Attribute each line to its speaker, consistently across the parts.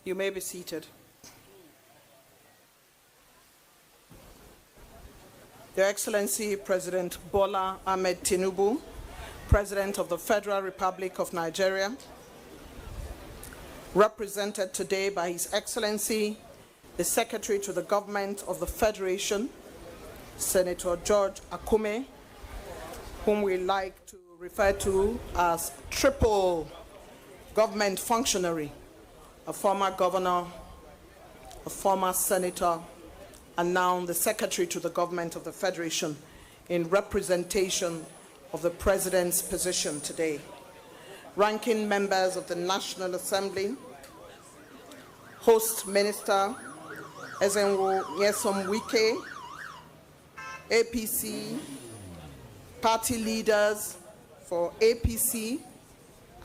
Speaker 1: You may be seated. Your Excellency, President Bola Ahmed Tinubu, President of the Federal Republic of Nigeria, represented today by His Excellency, the Secretary to the Government of the Federation, Senator George Akume, whom we like to refer to as triple government functionary, a former governor, a former senator, and now the Secretary to the Government of the Federation in representation of the President's position today. Ranking members of the National Assembly, Host Minister Ezenwo Nyesom Wike, APC, party leaders for APC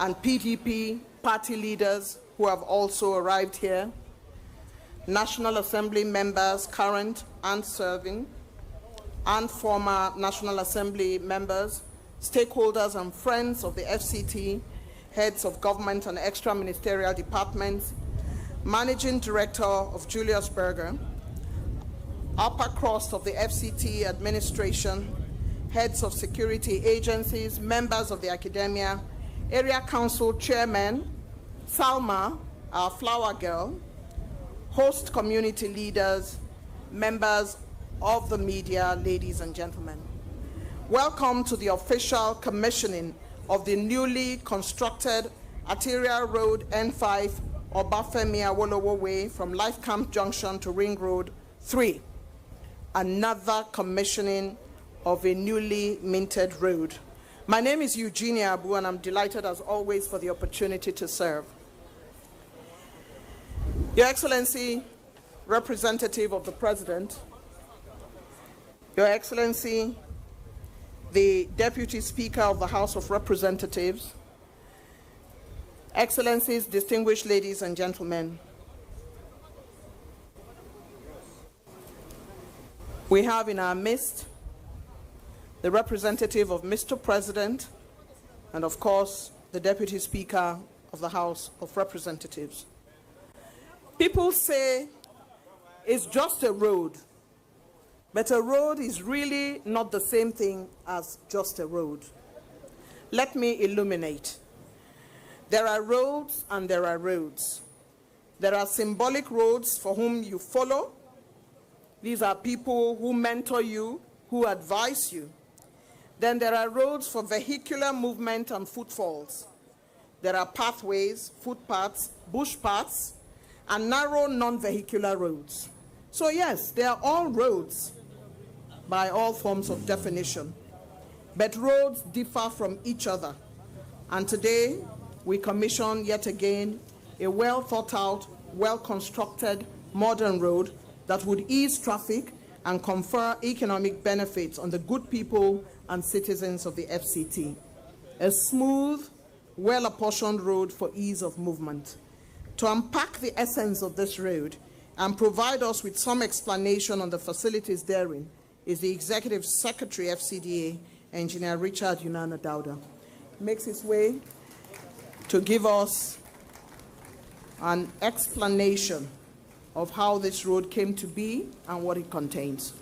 Speaker 1: and PDP party leaders who have also arrived here, National Assembly members, current and serving, and former National Assembly members, stakeholders and friends of the FCT, heads of government and extra-ministerial departments, Managing Director of Julius Berger, upper crust of the FCT administration, heads of security agencies, members of the academia, area council chairman, Salma, our flower girl, host community leaders, members of the media, ladies and gentlemen. Welcome to the official commissioning of the newly constructed Arterial Road N5 Obafemi Awolowo Way from Life Camp Junction to Ring Road 3. Another commissioning of a newly minted road. My name is Eugenia Abu, and I'm delighted as always for the opportunity to serve. Your Excellency, Representative of the President, Your Excellency, the Deputy Speaker of the House of Representatives, Excellencies, distinguished ladies and gentlemen, we have in our midst the representative of Mr. President and, of course, the Deputy Speaker of the House of Representatives. People say it's just a road, but a road is really not the same thing as just a road. Let me illuminate. There are roads and there are roads. There are symbolic roads for whom you follow. These are people who mentor you, who advise you. Then there are roads for vehicular movement and footfalls. There are pathways, footpaths, bush paths, and narrow non-vehicular roads. So yes, they are all roads by all forms of definition. But roads differ from each other. And today, we commission yet again a well thought out, well constructed, modern road that would ease traffic and confer economic benefits on the good people and citizens of the FCT. A smooth, well-apportioned road for ease of movement. To unpack the essence of this road and provide us with some explanation on the facilities therein is the Executive Secretary, FCDA, Engineer Richard Yunana Dauda. He makes his way to give us an explanation of how this road came to be and what it contains.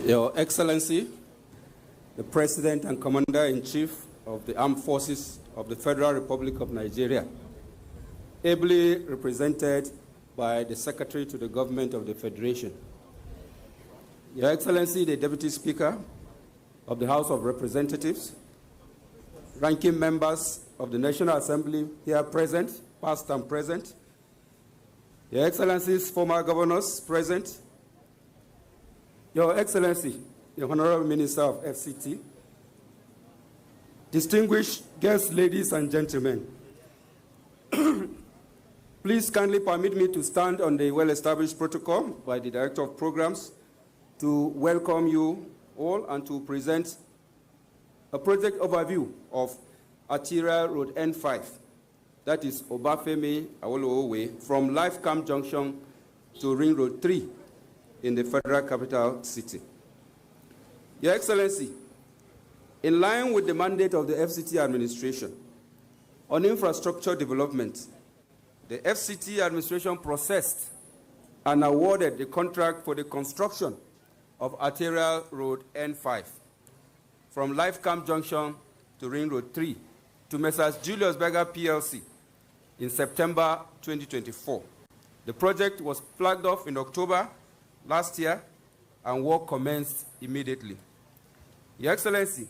Speaker 2: Your Excellency, the President and Commander-in-Chief of the Armed Forces of the Federal Republic of Nigeria, ably represented by the Secretary to the Government of the Federation, Your Excellency, the Deputy Speaker of the House of Representatives, ranking members of the National Assembly here present, past and present, Your Excellencies, former governors present, Your Excellency, the Honorable Minister of FCT, distinguished guests, ladies and gentlemen, please kindly permit me to stand on the well-established protocol by the Director of Programs to welcome you all and to present a project overview of Arterial Road N5, that is Obafemi Awolowo Way, from Life Camp Junction to Ring Road 3 in the Federal Capital City. Your Excellency, in line with the mandate of the FCT administration, On infrastructure development, the FCT administration processed and awarded the contract for the construction of Arterial Road N5 from Lifecamp Junction to Ring Road 3 to Messrs. Julius Berger PLC in September 2024. The project was flagged off in October last year and work commenced immediately. Your Excellency,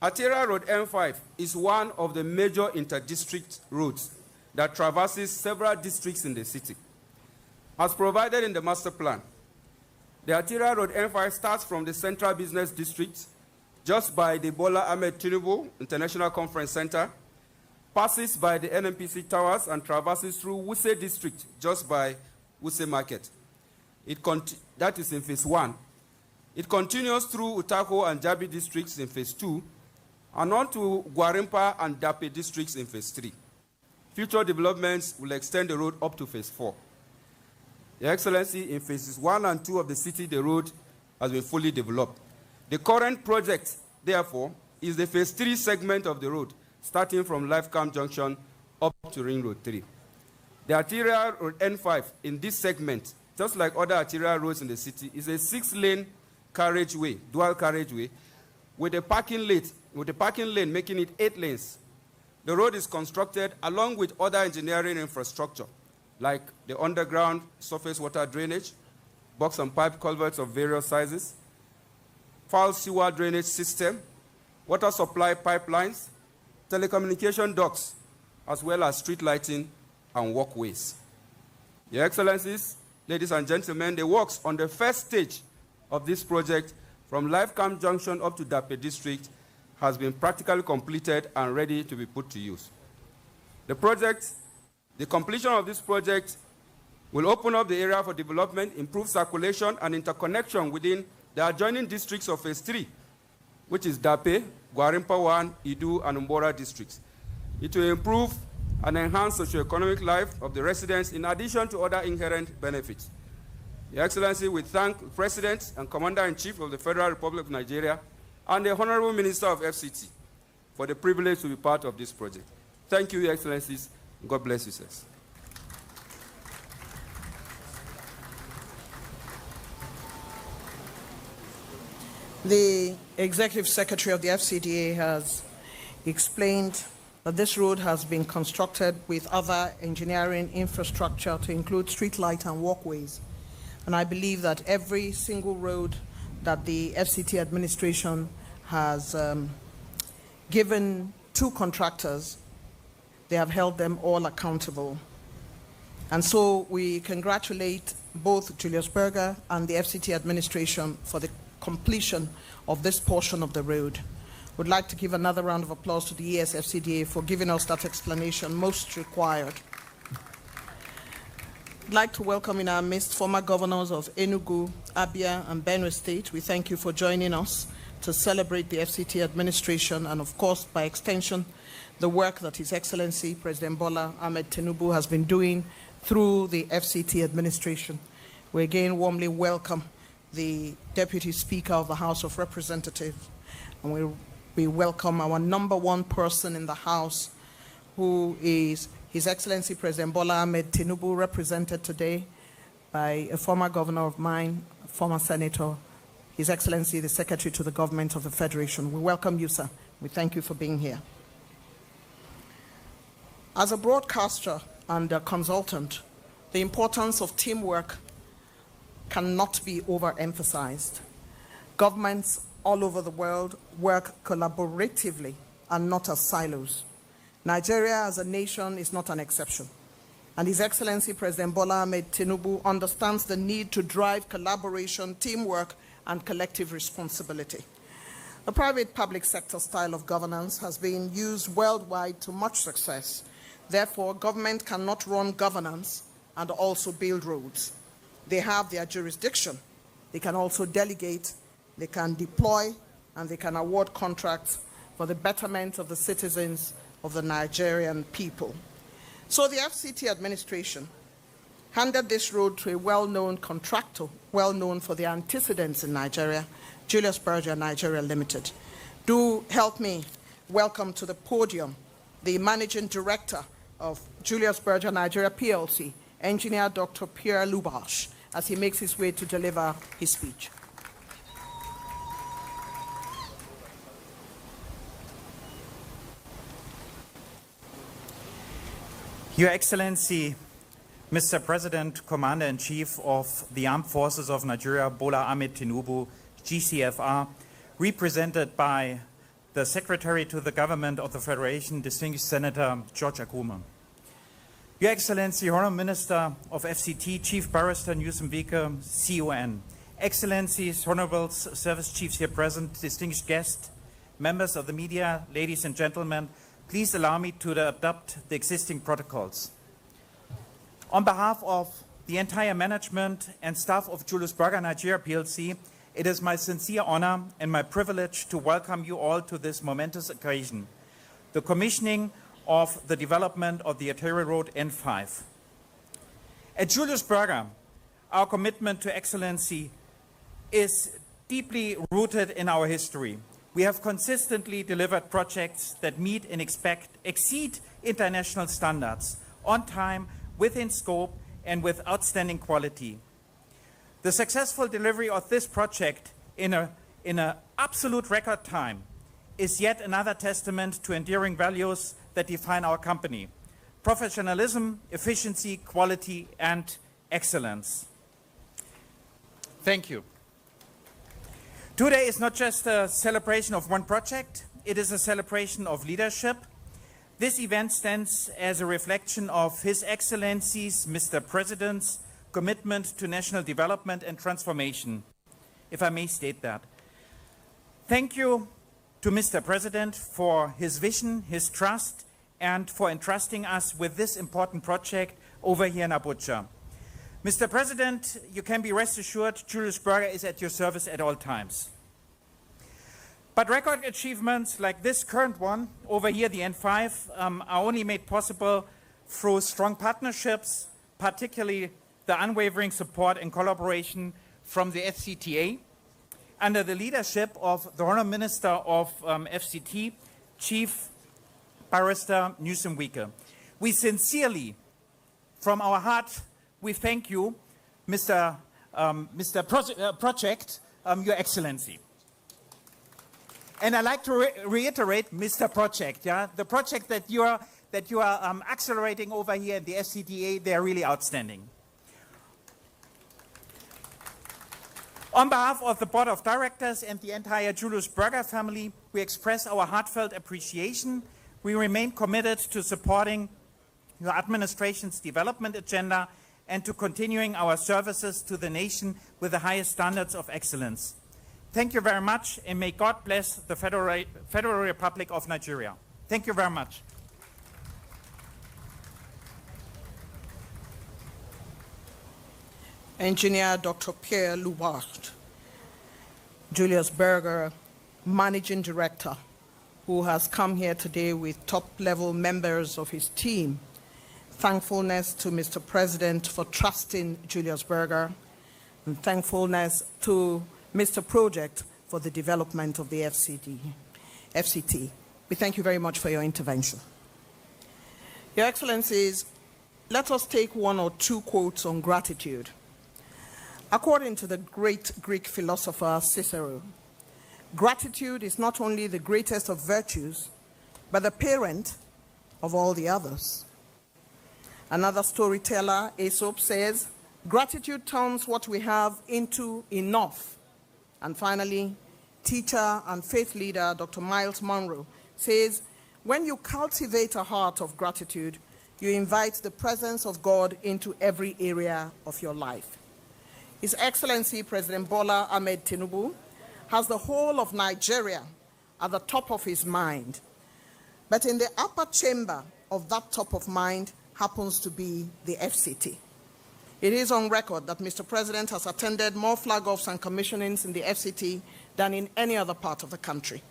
Speaker 2: Arterial Road N5 is one of the major inter-district roads that traverses several districts in the city. As provided in the master plan, the Arterial Road N5 starts from the Central Business District, just by the Bola Ahmed Tinubu International Conference Center, passes by the NNPC Towers and traverses through Wuse District, just by Wuse Market. That is in phase 1. It continues through Utako and Jabi districts in phase 2, and on to Gwarimpa and Dape districts in phase 3. Future developments will extend the road up to phase 4. Your Excellency, in phases 1 and 2 of the city, the road has been fully developed. The current project, therefore, is the phase 3 segment of the road, starting from Lifecamp Junction up to Ring Road 3. The Arterial Road N5 in this segment, just like other arterial roads in the city, is a 6-lane carriageway, dual carriageway, with a parking lane making it 8 lanes. The road is constructed along with other engineering infrastructure, like the underground surface water drainage, box and pipe culverts of various sizes, foul sewer drainage system, water supply pipelines, telecommunication ducts, as well as street lighting and walkways. Your Excellencies, ladies and gentlemen, the works on the first stage of this project from Lifecamp Junction up to Dape District has been practically completed and ready to be put to use. The completion of this project will open up the area for development, improve circulation and interconnection within the adjoining districts of phase 3, which is Dape, Gwarimpa 1, Idu, and Mbora districts. It will improve and enhance socio-economic life of the residents in addition to other inherent benefits. Your Excellency, we thank the President and Commander-in-Chief of the Federal Republic of Nigeria and the Honorable Minister of FCT for the privilege to be part of this project. Thank you, Your Excellencies. God bless you, sirs.
Speaker 1: The Executive Secretary of the FCDA has explained that this road has been constructed with other engineering infrastructure to include street light and walkways. And I believe that every single road that the FCT administration has given to contractors, they have held them all accountable. And so we congratulate both Julius Berger and the FCT administration for the completion of this portion of the road. Would like to give another round of applause to the ESFCDA for giving us that explanation most required. I'd like to welcome in our midst former governors of Enugu, Abia, and Benue State. We thank you for joining us to celebrate the FCT administration and, of course, by extension, the work that His Excellency President Bola Ahmed Tinubu has been doing through the FCT administration. We again warmly welcome the Deputy Speaker of the House of Representatives, and we welcome our number one person in the House, who is His Excellency President Bola Ahmed Tinubu, represented today by a former governor of mine, a former senator, His Excellency the Secretary to the Government of the Federation. We welcome you, sir. We thank you for being here. As a broadcaster and a consultant, the importance of teamwork cannot be overemphasized. Governments all over the world work collaboratively and not as silos. Nigeria as a nation is not an exception. And His Excellency President Bola Ahmed Tinubu understands the need to drive collaboration, teamwork, and collective responsibility. The private-public sector style of governance has been used worldwide to much success. Therefore, government cannot run governance and also build roads. They have their jurisdiction. They can also delegate, they can deploy, and they can award contracts for the betterment of the citizens of the Nigerian people. So the FCT administration handed this road to a well-known contractor, well-known for their antecedents in Nigeria, Julius Berger Nigeria Limited. Do help me welcome to the podium the Managing Director of Julius Berger Nigeria PLC, Engineer Dr. Pierre Lubash, as he makes his way to deliver his speech.
Speaker 3: Your Excellency, Mr. President, Commander-in-Chief of the Armed Forces of Nigeria, Bola Ahmed Tinubu, GCFR, represented by the Secretary to the Government of the Federation, Distinguished Senator George Akume. Your Excellency, Honourable Minister of FCT, Chief Barrister Newsom Wike, CON. Excellencies, Honourable Service Chiefs here present, distinguished guests, members of the media, ladies and gentlemen, please allow me to adopt the existing protocols. On behalf of the entire management and staff of Julius Berger Nigeria PLC, it is my sincere honor and my privilege to welcome you all to this momentous occasion, the commissioning of the development of the Arterial Road N5. At Julius Berger, our commitment to excellency is deeply rooted in our history. We have consistently delivered projects that meet and exceed international standards, on time, within scope, and with outstanding quality. The successful delivery of this project in an absolute record time is yet another testament to enduring values that define our company: professionalism, efficiency, quality, and excellence. Thank you. Today is not just a celebration of one project, it is a celebration of leadership. This event stands as a reflection of His Excellency's Mr. President's commitment to national development and transformation, if I may state that. Thank you to Mr. President for his vision, his trust, and for entrusting us with this important project over here in Abuja. Mr. President, you can be rest assured Julius Berger is at your service at all times. But record achievements like this current one, over here, the N5, are only made possible through strong partnerships, particularly the unwavering support and collaboration from the FCTA, under the leadership of the Honourable Minister of FCT, Chief Barrister Newsom Wike. We sincerely, from our heart, we thank you, Mr. Project, Your Excellency. And I'd like to reiterate, Mr. Project, yeah, the project that you are accelerating over here at the FCTA, they are really outstanding. On behalf of the Board of Directors and the entire Julius Berger family, we express our heartfelt appreciation. We remain committed to supporting your administration's development agenda and to continuing our services to the nation with the highest standards of excellence. Thank you very much, and may God bless the Federal Republic of Nigeria. Thank you very much.
Speaker 1: Engineer Dr. Pierre Lubash, Julius Berger, Managing Director, who has come here today with top-level members of his team. Thankfulness to Mr. President for trusting Julius Berger, and thankfulness to Mr. Project for the development of the FCT. We thank you very much for your intervention. Your Excellencies, let us take one or two quotes on gratitude. According to the great Greek philosopher Cicero, gratitude is not only the greatest of virtues, but the parent of all the others. Another storyteller, Aesop, says, gratitude turns what we have into enough. And finally, teacher and faith leader Dr. Miles Monroe says, when you cultivate a heart of gratitude, you invite the presence of God into every area of your life. His Excellency President Bola Ahmed Tinubu has the whole of Nigeria at the top of his mind. But in the upper chamber of that top of mind happens to be the FCT. It is on record that Mr. President has attended more flag-offs and commissionings in the FCT than in any other part of the country.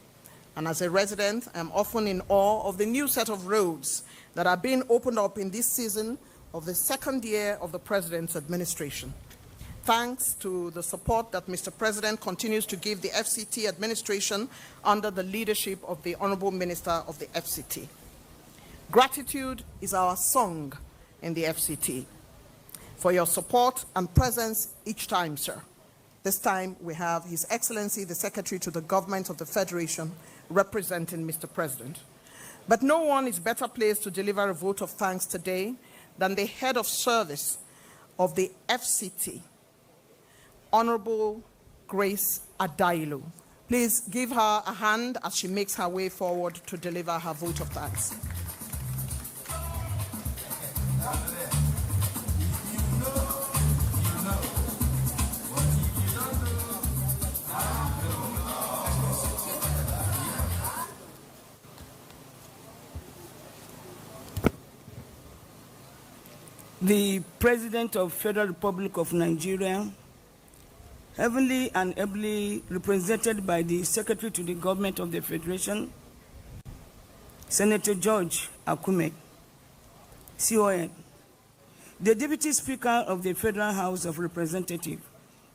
Speaker 1: And as a resident, I am often in awe of the new set of roads that are being opened up in this season of the second year of the President's administration. Thanks to the support that Mr. President continues to give the FCT administration under the leadership of the Honourable Minister of the FCT. Gratitude is our song in the FCT for your support and presence each time, sir. This time we have His Excellency, the Secretary to the Government of the Federation, representing Mr. President. But no one is better placed to deliver a vote of thanks today than the head of service of the FCT, Honorable Grace Adailo. Please give her a hand as she makes her way forward to deliver her vote of thanks.
Speaker 4: The President of Federal Republic of Nigeria, heavily and ably represented by the Secretary to the Government of the Federation, Senator George Akume, CON, the Deputy Speaker of the Federal House of Representatives,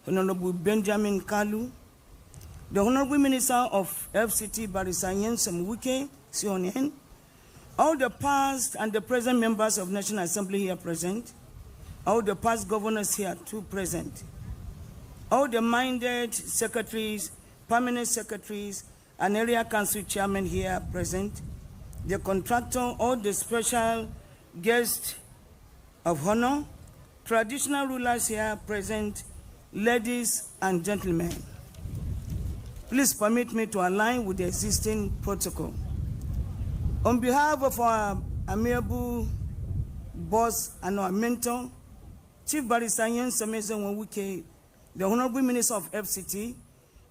Speaker 4: Honorable Benjamin Kalu, the Honorable Minister of FCT, Barrister Nyesom Wike, CON, all the past and the present members of National Assembly here present, all the past governors here too present, all the minded secretaries, permanent secretaries, and area council chairmen here present, the contractor, all the special guests of honor, traditional rulers here present, ladies and gentlemen. Please permit me to align with the existing protocol. On behalf of our amiable boss and our mentor, Chief Barrister Nyesom Wike, the Honorable Minister of FCT,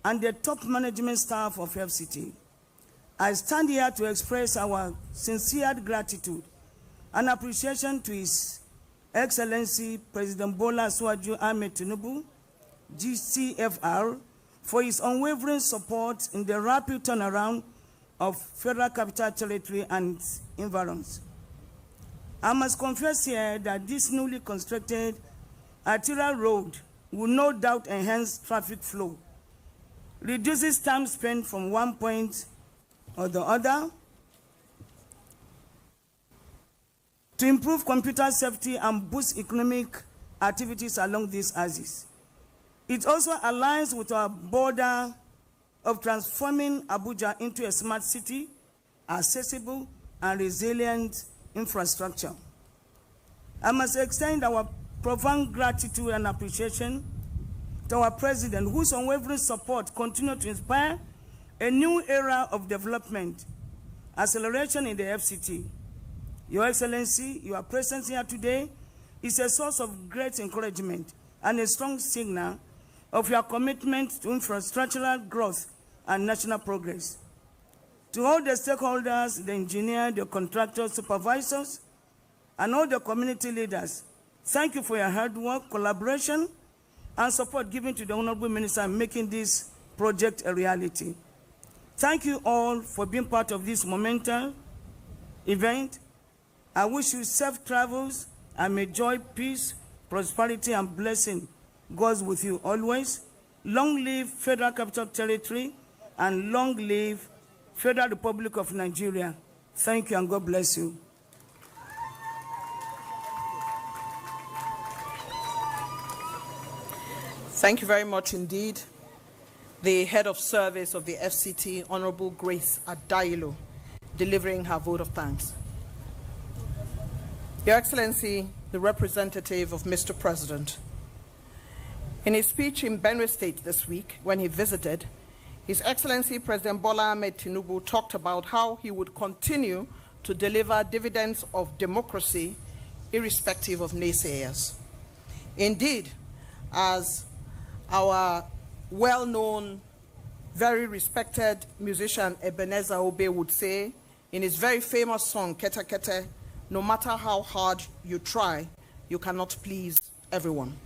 Speaker 4: and the top management staff of FCT, I stand here to express our sincere gratitude and appreciation to His Excellency President Bola Ahmed Tinubu, GCFR, for his unwavering support in the rapid turnaround of Federal Capital Territory and environs. I must confess here that this newly constructed arterial road will no doubt enhance traffic flow, reduces time spent from one point or the other, to improve computer safety and boost economic activities along these axes. It also aligns with our border of transforming Abuja into a smart city, accessible and resilient infrastructure. I must extend our profound gratitude and appreciation to our President, whose unwavering support continues to inspire a new era of development, acceleration in the FCT. Your Excellency, your presence here today is a source of great encouragement and a strong signal of your commitment to infrastructural growth and national progress. To all the stakeholders, the engineers, the contractors, supervisors, and all the community leaders, thank you for your hard work, collaboration, and support given to the Honorable Minister in making this project a reality. Thank you all for being part of this momentous event. I wish you safe travels, and may joy, peace, prosperity, and blessing goes with you always. Long live Federal Capital Territory, and long live Federal Republic of Nigeria. Thank you, and God bless you.
Speaker 1: Thank you very much indeed. The head of service of the FCT, Honorable Grace Adailo, delivering her vote of thanks. Your Excellency, the representative of Mr. President, in his speech in Benue State this week, when he visited, His Excellency President Bola Ahmed Tinubu talked about how he would continue to deliver dividends of democracy irrespective of naysayers. Indeed, as our well-known, very respected musician Ebenezer Obey would say in his very famous song, Kete Kete, no matter how hard you try, you cannot please everyone.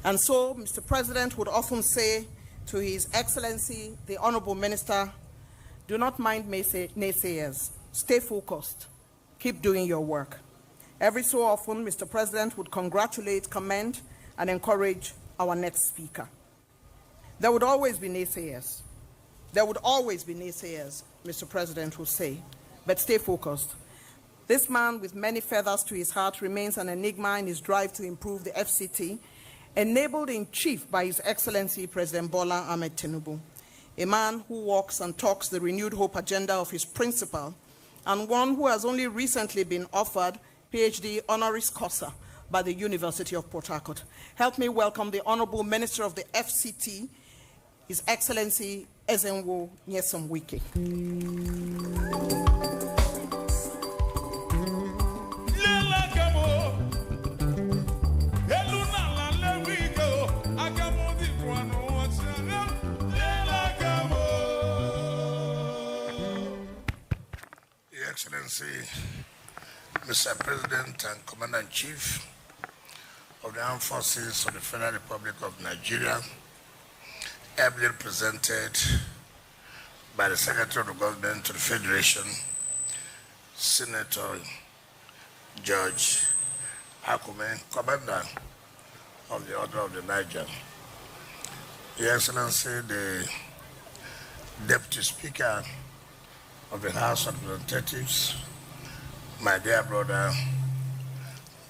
Speaker 1: And so, Mr. President would often say to His Excellency, the Honorable Minister, do not mind naysayers, stay focused, keep doing your work. Every so often, Mr. President would congratulate, commend, and encourage our next speaker. There would always be naysayers. There would always be naysayers, Mr. President would say, but stay focused. This man with many feathers to his heart remains an enigma in his drive to improve the FCT, enabled in chief by His Excellency President Bola Ahmed Tinubu, a man who walks and talks the renewed hope agenda of his principal, and one who has only recently been offered PhD honoris causa by the University of Port Harcourt. Help me welcome the Honorable Minister of the FCT, His Excellency Ezenwo Nyesom Wike.
Speaker 5: Your Excellency, Mr. President and Commander-in-Chief of the Armed Forces of the Federal Republic of Nigeria, ably represented by the Secretary of the Government to the Federation, Senator George Akume, Commander of the Order of the Niger, Your Excellency, the Deputy Speaker of the House of Representatives, my dear brother,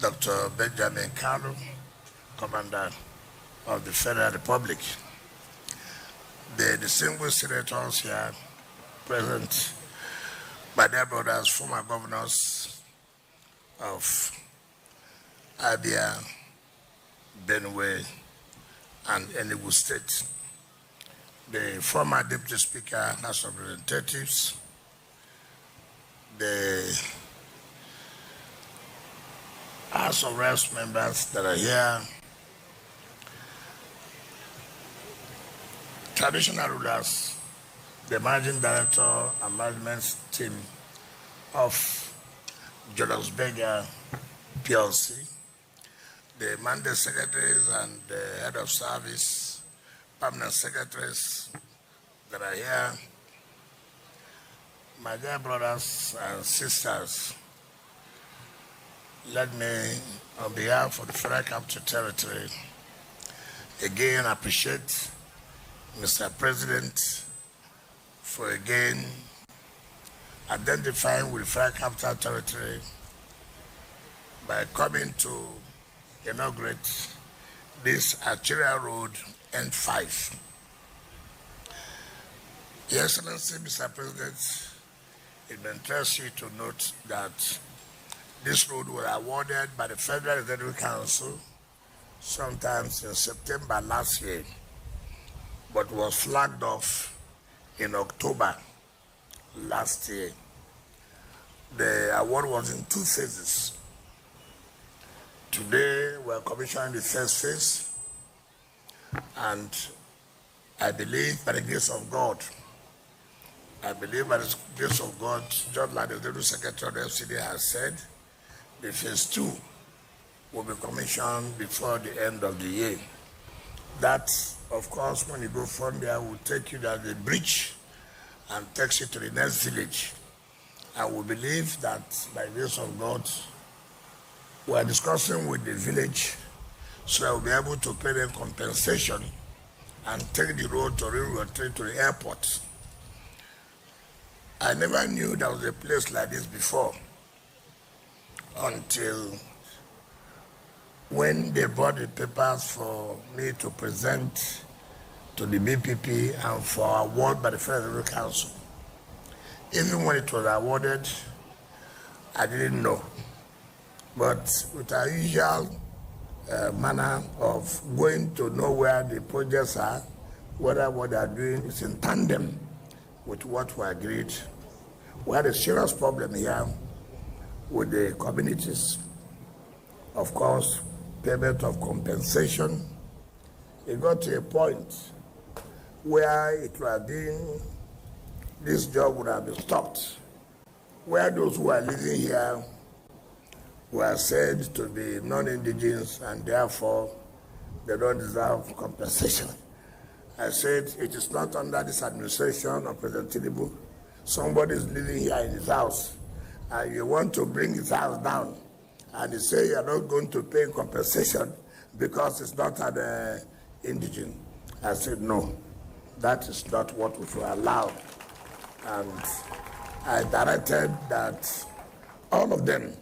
Speaker 5: Dr. Benjamin Kalu, Commander of the Federal Republic, the distinguished senators here present, my dear brothers, former governors of Abia, Benue, and Enugu State, the former Deputy Speaker, House of Representatives, the House of Reps members that are here, traditional rulers, the Managing Director and Management Team of Julius Berger PLC, the Mandate Secretaries and the Head of Service, Permanent Secretaries that are here, my dear brothers and sisters, let me, on behalf of the Federal Capital Territory, again appreciate Mr. President for again identifying with the Federal Capital Territory by coming to inaugurate this Arterial Road N5. Your Excellency, Mr. President, it may interest you to note that this road was awarded by the Federal Executive Council sometimes in September last year, but was flagged off in October last year. The award was in 2 phases. Today, we're commissioning the first phase, and I believe by the grace of God, just like the Deputy Secretary of the FCD has said, the phase 2 will be commissioned before the end of the year. That, of course, when you go from there, will take you down the bridge and takes you to the next village. And we believe that by the grace of God, we are discussing with the village so that we'll be able to pay them compensation and take the road to railroad train to the airport. I never knew there was a place like this before until when they brought the papers for me to present to the BPP and for award by the Federal Council. Even when it was awarded, I didn't know. But with our usual manner of going to know where the projects are, whether what they are doing is in tandem with what we agreed. We had a serious problem here with the communities. Of course, payment of compensation. It got to a point where it would have been, this job would have been stopped, where those who are living here were said to be non-indigenous and therefore they don't deserve compensation. I said, it is not under this administration of President Tinubu. Somebody is living here in his house and you want to bring his house down and you say you're not going to pay compensation because it's not an indigent. I said, no, that is not what we should allow. And I directed that all of them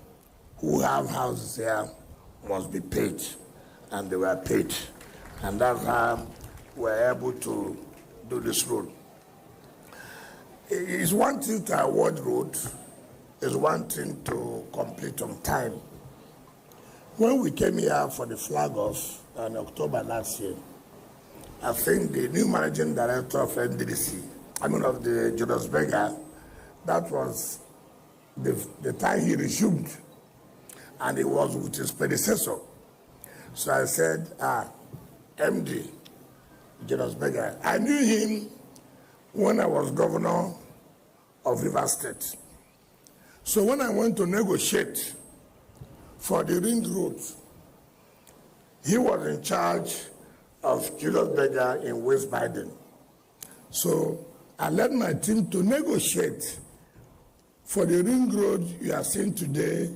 Speaker 5: who have houses here must be paid, and they were paid. And that's how we're able to do this road. It's one thing to award road, it's one thing to complete on time. When we came here for the flag off in October last year, I think the new managing director of NDDC, of the Julius Berger, that was the time he resumed, and it was with his predecessor. So I said, MD, Julius Berger. I knew him when I was governor of Rivers State. So when I went to negotiate for the ring road, he was in charge of Julius Berger in West Biden. So I led my team to negotiate for the ring road you are seeing today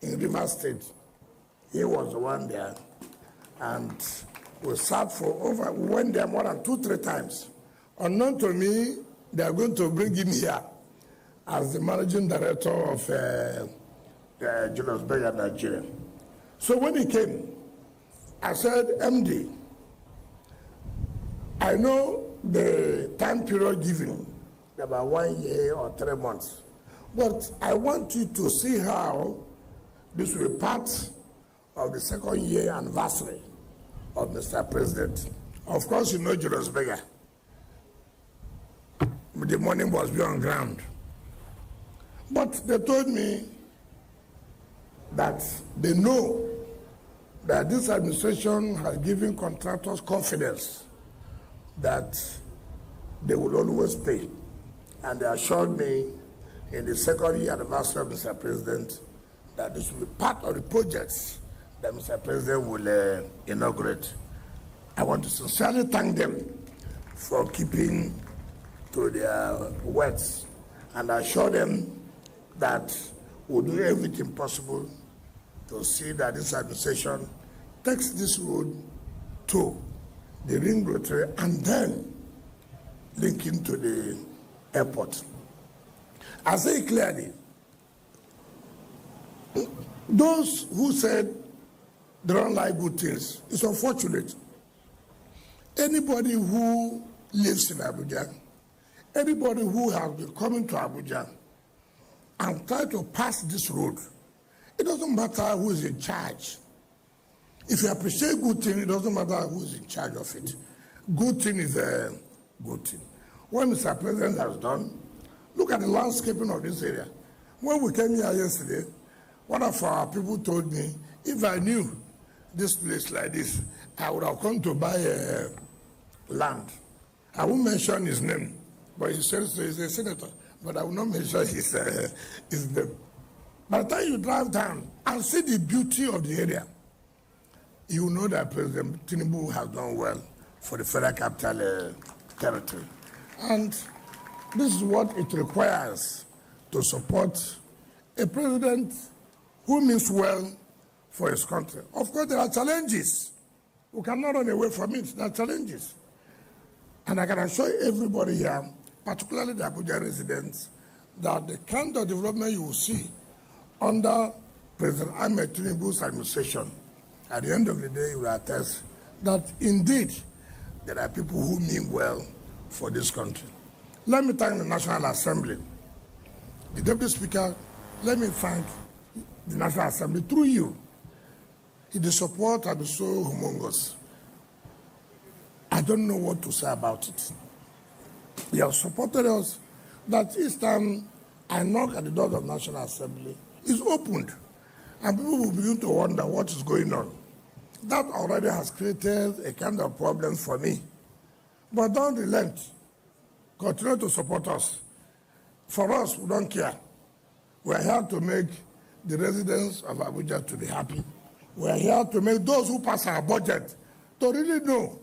Speaker 5: in Rivers State. He was the one there. And we sat we went there more than 2-3 times. Unknown to me, they are going to bring him here as the managing director of Julius Berger, Nigerian. So when he came, I said, MD, I know the time period given, about 1 year or 3 months, but I want you to see how this will be part of the 2nd year anniversary of Mr. President. Of course, you know Julius Berger. The money must be on ground. But they told me that they know that this administration has given contractors confidence that they will always pay. And they assured me in the 2nd year anniversary of Mr. President that this will be part of the projects that Mr. President will inaugurate. I want to sincerely thank them for keeping to their words and assure them that we'll do everything possible to see that this administration takes this road to the ring road and then link into the airport. I say clearly, those who said they don't like good things, it's unfortunate. Anybody who lives in Abuja, anybody who has been coming to Abuja and try to pass this road, it doesn't matter who is in charge. If you appreciate good thing, it doesn't matter who is in charge of it. Good thing is a good thing. What Mr. President has done, look at the landscaping of this area. When we came here yesterday, one of our people told me, if I knew this place like this, I would have come to buy land. I won't mention his name, but he says he's a senator, but I will not mention his name. By the time you drive down and see the beauty of the area, you know that President Tinubu has done well for the Federal Capital Territory. And this is what it requires to support a president who means well for his country. Of course, there are challenges. We cannot run away from it. There are challenges. And I can assure everybody here, particularly the Abuja residents, that the kind of development you will see under President Ahmed Tinubu's administration, at the end of the day, you will attest that indeed there are people who mean well for this country. Let me thank the National Assembly. The Deputy Speaker, let me thank the National Assembly through you. The support has been so humongous. I don't know what to say about it. You have supported us that each time I knock at the doors of National Assembly, it's opened. And people will begin to wonder what is going on. That already has created a kind of problem for me. But don't relent. Continue to support us. For us, we don't care. We are here to make the residents of Abuja to be happy. We are here to make those who pass our budget to really know.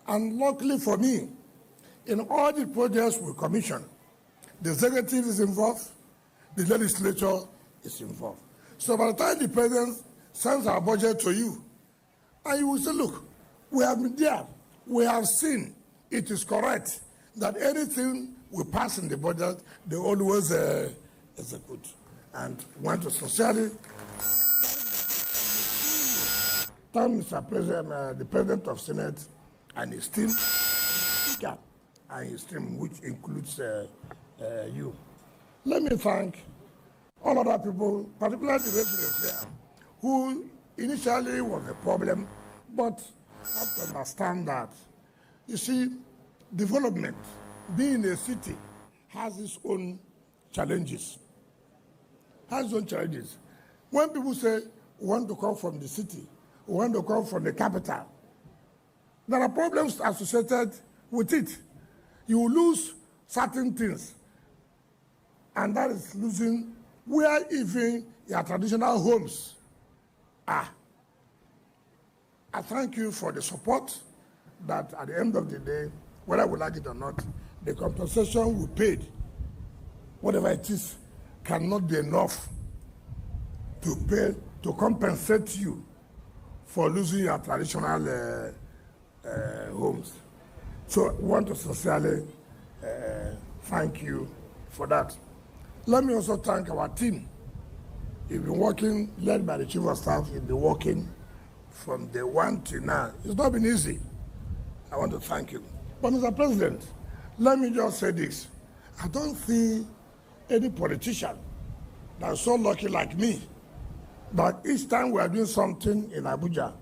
Speaker 5: And luckily for me, in all the projects we commission, the executive is involved, the legislature is involved. So by the time the president sends our budget to you, and you will say, look, we have been there, we have seen it is correct that anything we pass in the budget, they always execute. and want to sincerely thank Mr. President, the President of Senate, and his team, Speaker, and his team, which includes you. Let me thank all other people, particularly the residents here, who initially was a problem, but have to understand that, you see, development, being a city, has its own challenges. When people say, we want to come from the city, we want to come from the capital, there are problems associated with it. You lose certain things, and that is losing where even your traditional homes are. I thank you for the support that at the end of the day, whether we like it or not, the compensation we paid, whatever it is, cannot be enough to pay, to compensate you for losing your traditional homes. So I want to sincerely thank you for that. Let me also thank our team. You've been working, led by the Chief of Staff, you've been working from day one to now. It's not been easy. I want to thank you. But Mr. President, let me just say this. I don't see any politician that's so lucky like me that each time we are doing something in Abuja,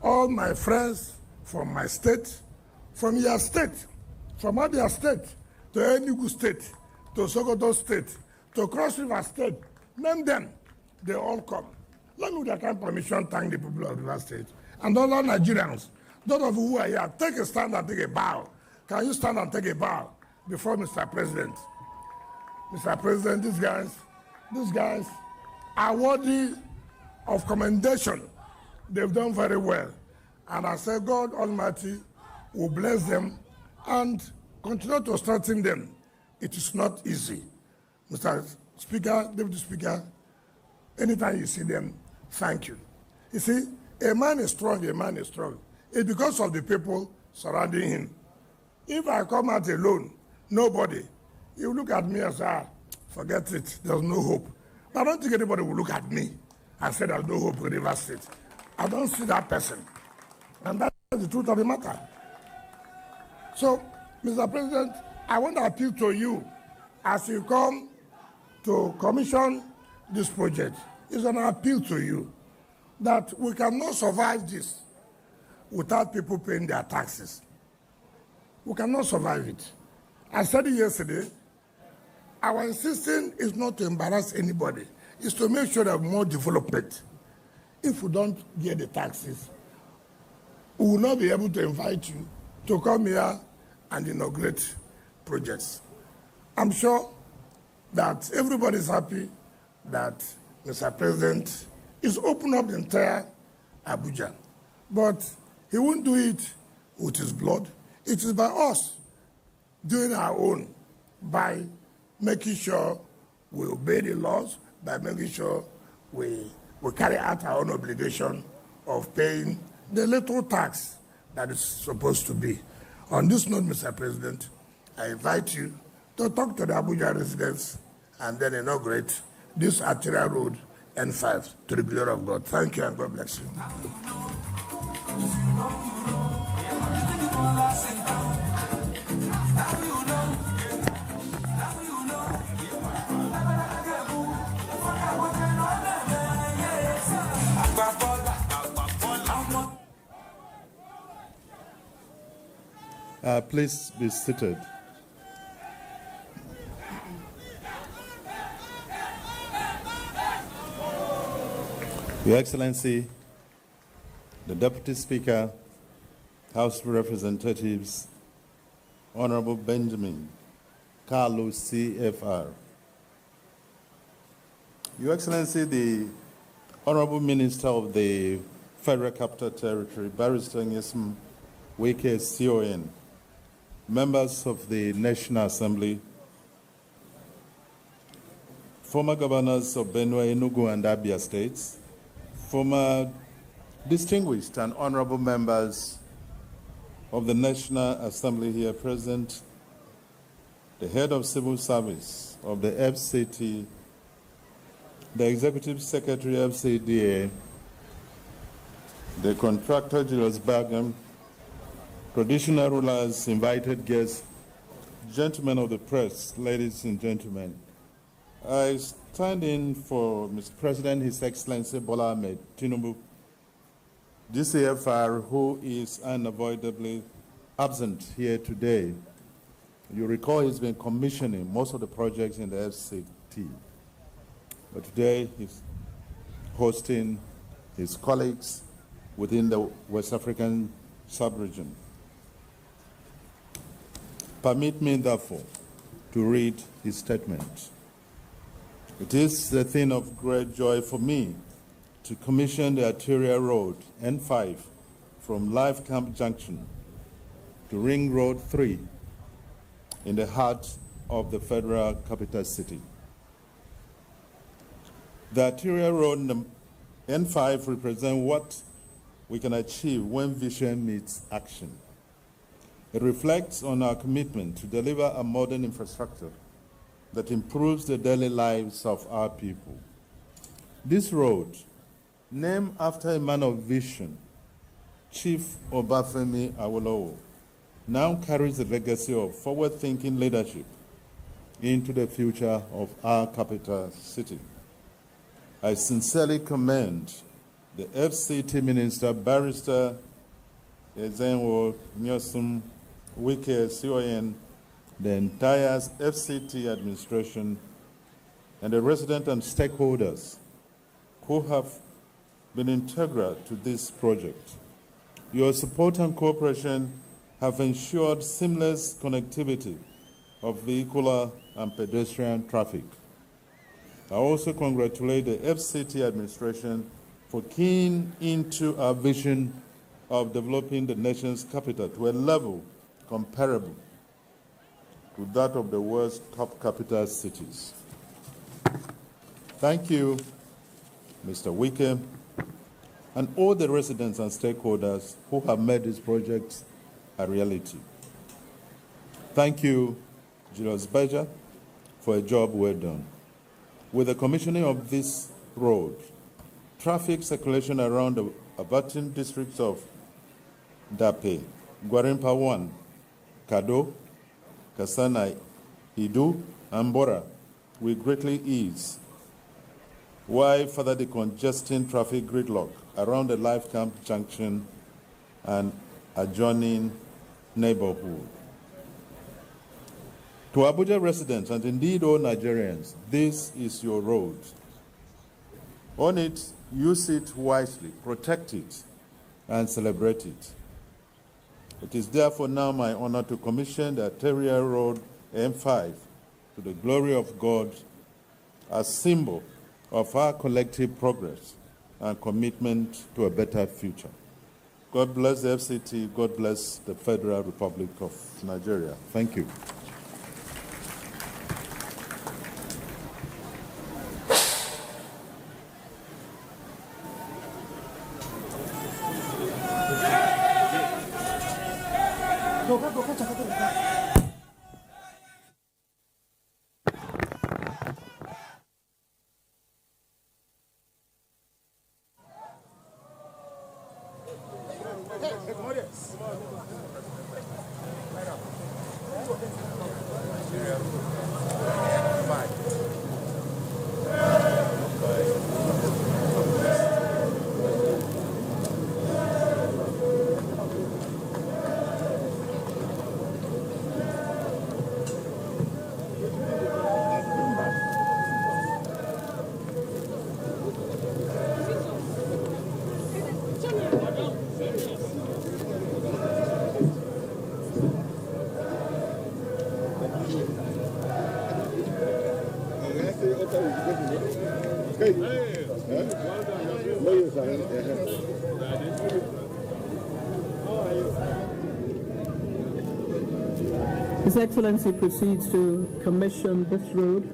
Speaker 5: all my friends from my state, from your state, from Abia State, to Enugu State, to Sokoto State, to Cross River State, name them, they all come. Let me, with that kind of permission, thank the people of River State and all our Nigerians. Those of you who are here, take a stand and take a bow. Can you stand and take a bow before Mr. President? Mr. President, these guys are worthy of commendation. They've done very well. And I say God Almighty will bless them and continue to strengthen them. It is not easy. Mr. Speaker, Deputy Speaker, anytime you see them, thank you. You see, a man is strong, a man is strong. It's because of the people surrounding him. If I come out alone, nobody, you look at me and say, forget it, there's no hope. But I don't think anybody will look at me and say there's no hope in River State. I don't see that person. And that's the truth of the matter. So, Mr. President, I want to appeal to you as you come to commission this project. It's an appeal to you that we cannot survive this without people paying their taxes. We cannot survive it. I said it yesterday, our insistence is not to embarrass anybody. It's to make sure that more development. If we don't get the taxes, we will not be able to invite you to come here and inaugurate projects. I'm sure that everybody is happy that Mr. President is opening up the entire Abuja. But he won't do it with his blood. It is by us doing our own, by making sure we obey the laws, by making sure we carry out our own obligation of paying the little tax that is supposed to be. On this note, Mr. President, I invite you to talk to the Abuja residents and then inaugurate this Arterial Road N5 to the glory of God. Thank you and God bless you.
Speaker 6: Please be seated. Your Excellency, the Deputy Speaker, House of Representatives, Honorable Benjamin Carlos CFR. Your Excellency, the Honorable Minister of the Federal Capital Territory, Barrister Nyesom Wike CON, members of the National Assembly, former governors of Benue, Enugu, and Abia states, former distinguished and honorable members of the National Assembly here present, the head of civil service of the FCT, the Executive Secretary of FCDA, the Contractor, Julius Bergam, traditional rulers, invited guests, gentlemen of the press, ladies and gentlemen. I stand in for Mr. President, His Excellency Bola Ahmed Tinubu, GCFR, who is unavoidably absent here today. You recall he's been commissioning most of the projects in the FCT. But today he's hosting his colleagues within the West African sub-region. Permit me, therefore, to read his statement. It is a thing of great joy for me to commission the Arterial Road N5 from Life Camp Junction to Ring Road 3 in the heart of the federal capital city. The Arterial Road N5 represents what we can achieve when vision meets action. It reflects on our commitment to deliver a modern infrastructure that improves the daily lives of our people. This road, named after a man of vision, Chief Obafemi Awolowo, now carries the legacy of forward-thinking leadership into the future of our capital city. I sincerely commend the FCT Minister, Barrister Ezenwo Nyosum Wike CON, the entire FCT administration, and the residents and stakeholders who have been integral to this project. Your support and cooperation have ensured seamless connectivity of vehicular and pedestrian traffic. I also congratulate the FCT administration for keying into our vision of developing the nation's capital to a level comparable to that of the world's top capital cities. Thank you, Mr. Wike, and all the residents and stakeholders who have made this project a reality. Thank you, Julius Berger, for a job well done. With the commissioning of this road, traffic circulation around the abutting districts of Dape, Gwarimpa 1, Kado, Kasana, Idu, and Bora will greatly ease, while further decongesting traffic gridlock around the Life Camp Junction and adjoining neighborhood. To Abuja residents and indeed all Nigerians, this is your road. On it, use it wisely, protect it, and celebrate it. It is therefore now my honor to commission the Arterial Road M5 to the glory of God as symbol of our collective progress and commitment to a better future. God bless the FCT. God bless the Federal Republic of Nigeria. Thank you.
Speaker 1: His Excellency proceeds to commission this road,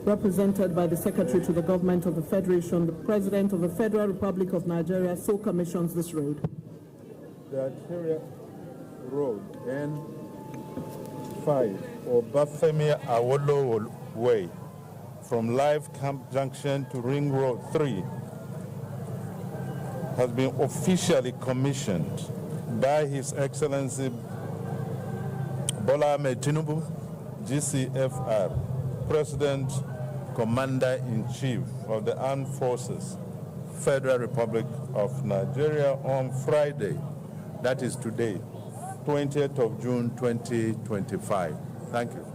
Speaker 1: represented by the Secretary to the Government of the Federation. The President of the Federal Republic of Nigeria so commissions this road.
Speaker 6: The Arterial Road N5 or Bafemi Awolowo Way from Live Camp Junction to Ring Road 3 has been officially commissioned by His Excellency Bola Ahmed Tinubu, GCFR, President, Commander-in-Chief of the Armed Forces, Federal Republic of Nigeria, on Friday, that is today, 20th of June 2025. Thank you.